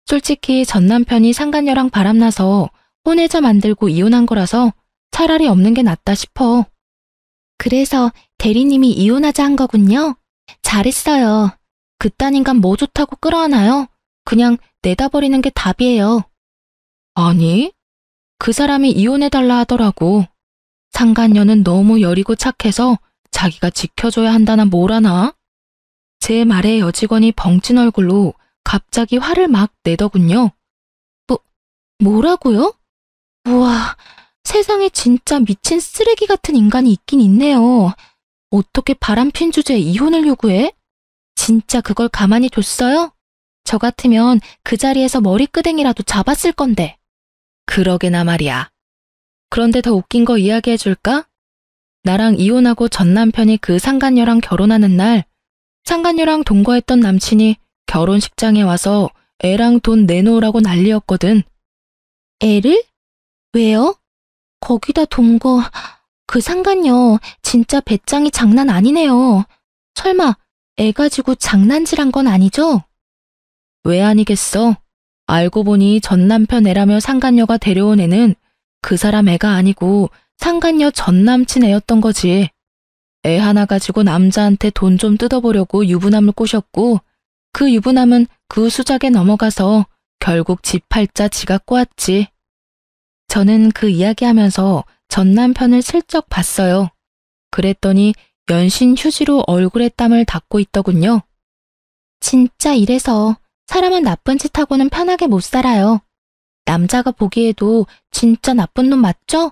솔직히 전 남편이 상간녀랑 바람나서 혼외자 만들고 이혼한 거라서 차라리 없는 게 낫다 싶어. 그래서 대리님이 이혼하자 한 거군요. 잘했어요. 그딴 인간 뭐 좋다고 끌어안아요? 그냥 내다 버리는 게 답이에요. 아니, 그 사람이 이혼해달라 하더라고. 상간녀는 너무 여리고 착해서 자기가 지켜줘야 한다나 뭐라나? 제 말에 여직원이 벙찐 얼굴로 갑자기 화를 막 내더군요. 뭐라고요? 우와, 세상에 진짜 미친 쓰레기 같은 인간이 있긴 있네요. 어떻게 바람핀 주제에 이혼을 요구해? 진짜 그걸 가만히 뒀어요? 저 같으면 그 자리에서 머리끄댕이라도 잡았을 건데. 그러게나 말이야. 그런데 더 웃긴 거 이야기해 줄까? 나랑 이혼하고 전 남편이 그 상간녀랑 결혼하는 날, 상간녀랑 동거했던 남친이 결혼식장에 와서 애랑 돈 내놓으라고 난리였거든. 애를? 왜요? 거기다 동거, 그 상간녀 진짜 배짱이 장난 아니네요. 설마 애 가지고 장난질한 건 아니죠? 왜 아니겠어? 알고 보니 전 남편 애라며 상간녀가 데려온 애는 그 사람 애가 아니고 상간녀 전 남친 애였던 거지. 애 하나 가지고 남자한테 돈 좀 뜯어보려고 유부남을 꼬셨고 그 유부남은 그 수작에 넘어가서 결국 집 팔자 지가 꼬았지. 저는 그 이야기하면서 전 남편을 슬쩍 봤어요. 그랬더니 연신 휴지로 얼굴에 땀을 닦고 있더군요. 진짜 이래서 사람은 나쁜 짓 하고는 편하게 못 살아요. 남자가 보기에도 진짜 나쁜 놈 맞죠?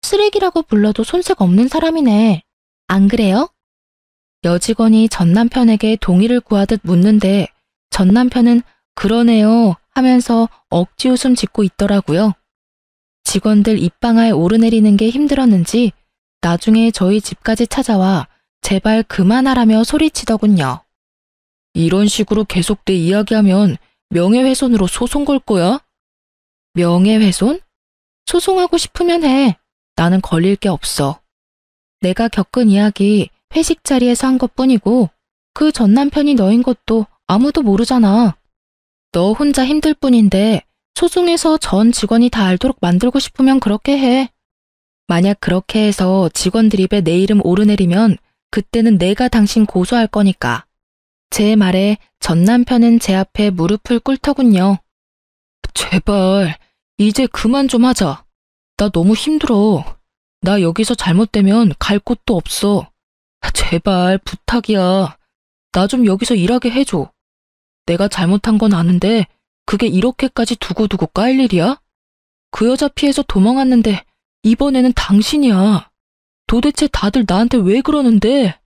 쓰레기라고 불러도 손색 없는 사람이네. 안 그래요? 여직원이 전 남편에게 동의를 구하듯 묻는데 전 남편은 그러네요 하면서 억지 웃음 짓고 있더라고요. 직원들 입방아에 오르내리는 게 힘들었는지 나중에 저희 집까지 찾아와 제발 그만하라며 소리치더군요. 이런 식으로 계속 내 이야기하면 명예훼손으로 소송 걸 거야? 명예훼손? 소송하고 싶으면 해. 나는 걸릴 게 없어. 내가 겪은 이야기 회식 자리에서 한 것뿐이고 그 전 남편이 너인 것도 아무도 모르잖아. 너 혼자 힘들 뿐인데 소송해서 전 직원이 다 알도록 만들고 싶으면 그렇게 해. 만약 그렇게 해서 직원들 입에 내 이름 오르내리면 그때는 내가 당신 고소할 거니까. 제 말에 전 남편은 제 앞에 무릎을 꿇더군요. 제발 이제 그만 좀 하자. 나 너무 힘들어. 나 여기서 잘못되면 갈 곳도 없어. 제발 부탁이야. 나 좀 여기서 일하게 해줘. 내가 잘못한 건 아는데 그게 이렇게까지 두고두고 까일 일이야? 그 여자 피해서 도망왔는데 이번에는 당신이야. 도대체 다들 나한테 왜 그러는데?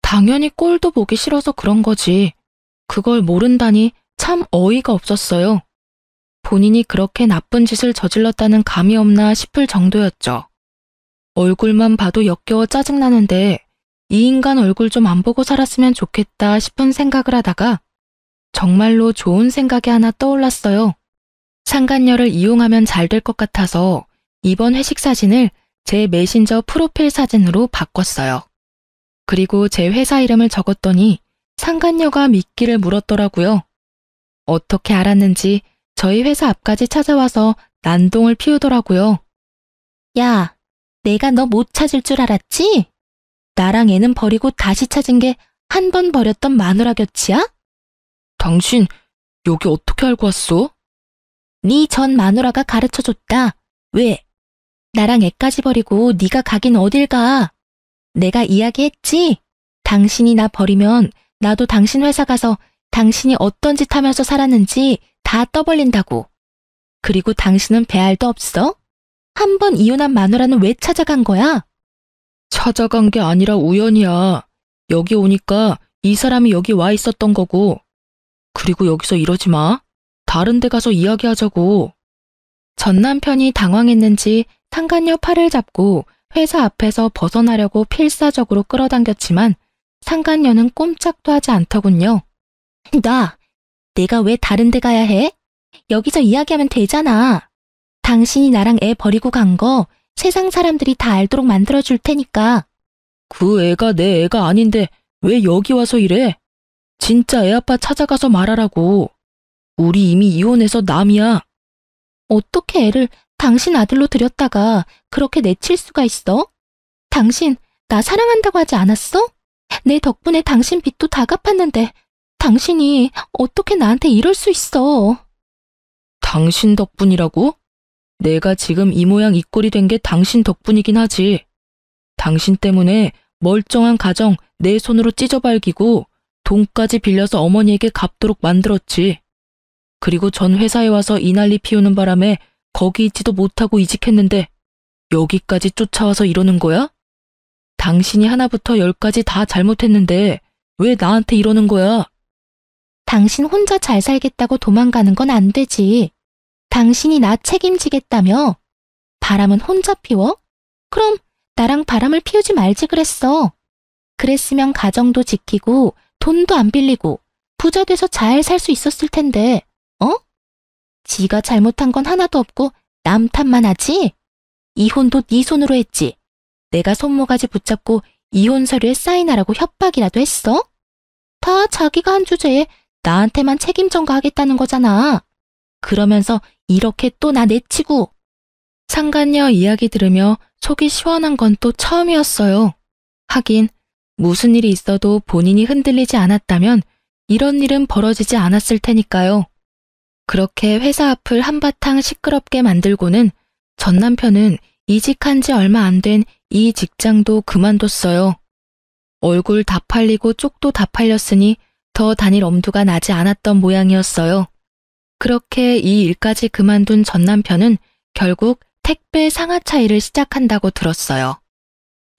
당연히 꼴도 보기 싫어서 그런 거지. 그걸 모른다니 참 어이가 없었어요. 본인이 그렇게 나쁜 짓을 저질렀다는 감이 없나 싶을 정도였죠. 얼굴만 봐도 역겨워 짜증나는데 이 인간 얼굴 좀 안 보고 살았으면 좋겠다 싶은 생각을 하다가 정말로 좋은 생각이 하나 떠올랐어요. 상간녀를 이용하면 잘 될 것 같아서 이번 회식 사진을 제 메신저 프로필 사진으로 바꿨어요. 그리고 제 회사 이름을 적었더니 상간녀가 미끼를 물었더라고요. 어떻게 알았는지 저희 회사 앞까지 찾아와서 난동을 피우더라고요. 야, 내가 너 못 찾을 줄 알았지? 나랑 애는 버리고 다시 찾은 게 한 번 버렸던 마누라 곁이야? 당신 여기 어떻게 알고 왔어? 네 전 마누라가 가르쳐줬다. 왜? 나랑 애까지 버리고 네가 가긴 어딜 가? 내가 이야기했지? 당신이 나 버리면 나도 당신 회사 가서 당신이 어떤 짓 하면서 살았는지 다 떠벌린다고. 그리고 당신은 배알도 없어? 한 번 이혼한 마누라는 왜 찾아간 거야? 찾아간 게 아니라 우연이야. 여기 오니까 이 사람이 여기 와 있었던 거고. 그리고 여기서 이러지 마. 다른 데 가서 이야기하자고. 전 남편이 당황했는지 상간녀 팔을 잡고 회사 앞에서 벗어나려고 필사적으로 끌어당겼지만 상간녀는 꼼짝도 하지 않더군요. 내가 왜 다른 데 가야 해? 여기서 이야기하면 되잖아. 당신이 나랑 애 버리고 간 거 세상 사람들이 다 알도록 만들어줄 테니까. 그 애가 내 애가 아닌데 왜 여기 와서 이래? 진짜 애 아빠 찾아가서 말하라고. 우리 이미 이혼해서 남이야. 어떻게 애를 당신 아들로 들였다가 그렇게 내칠 수가 있어? 당신 나 사랑한다고 하지 않았어? 내 덕분에 당신 빚도 다 갚았는데 당신이 어떻게 나한테 이럴 수 있어? 당신 덕분이라고? 내가 지금 이 모양 이 꼴이 된 게 당신 덕분이긴 하지. 당신 때문에 멀쩡한 가정 내 손으로 찢어발기고 돈까지 빌려서 어머니에게 갚도록 만들었지. 그리고 전 회사에 와서 이 난리 피우는 바람에 거기 있지도 못하고 이직했는데 여기까지 쫓아와서 이러는 거야? 당신이 하나부터 열까지 다 잘못했는데 왜 나한테 이러는 거야? 당신 혼자 잘 살겠다고 도망가는 건 안 되지. 당신이 나 책임지겠다며? 바람은 혼자 피워? 그럼 나랑 바람을 피우지 말지 그랬어. 그랬으면 가정도 지키고 돈도 안 빌리고 부자 돼서 잘 살 수 있었을 텐데, 어? 지가 잘못한 건 하나도 없고 남 탓만 하지? 이혼도 네 손으로 했지. 내가 손모가지 붙잡고 이혼 서류에 사인하라고 협박이라도 했어? 다 자기가 한 주제에 나한테만 책임 전가하겠다는 거잖아. 그러면서 이렇게 또 나 내치고. 상간녀 이야기 들으며 속이 시원한 건 또 처음이었어요. 하긴 무슨 일이 있어도 본인이 흔들리지 않았다면 이런 일은 벌어지지 않았을 테니까요. 그렇게 회사 앞을 한바탕 시끄럽게 만들고는 전 남편은 이직한 지 얼마 안 된 이 직장도 그만뒀어요. 얼굴 다 팔리고 쪽도 다 팔렸으니 더 다닐 엄두가 나지 않았던 모양이었어요. 그렇게 이 일까지 그만둔 전 남편은 결국 택배 상하차 일을 시작한다고 들었어요.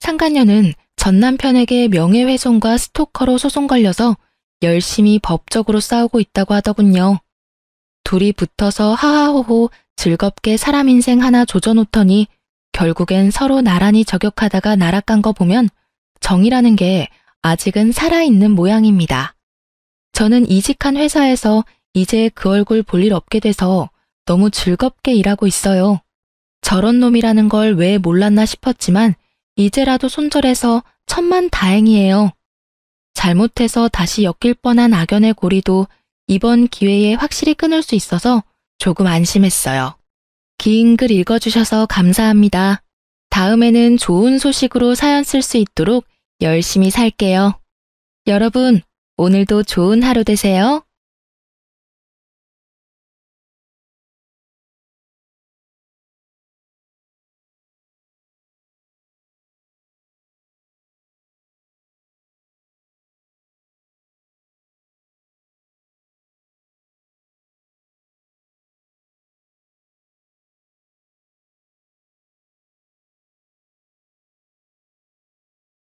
상간녀는 전 남편에게 명예훼손과 스토커로 소송 걸려서 열심히 법적으로 싸우고 있다고 하더군요. 둘이 붙어서 하하호호 즐겁게 사람 인생 하나 조져놓더니 결국엔 서로 나란히 저격하다가 날아간 거 보면 정이라는 게 아직은 살아있는 모양입니다. 저는 이직한 회사에서 이제 그 얼굴 볼 일 없게 돼서 너무 즐겁게 일하고 있어요. 저런 놈이라는 걸 왜 몰랐나 싶었지만 이제라도 손절해서 천만다행이에요. 잘못해서 다시 엮일 뻔한 악연의 고리도 이번 기회에 확실히 끊을 수 있어서 조금 안심했어요. 긴 글 읽어주셔서 감사합니다. 다음에는 좋은 소식으로 사연 쓸 수 있도록 열심히 살게요. 여러분, 오늘도 좋은 하루 되세요.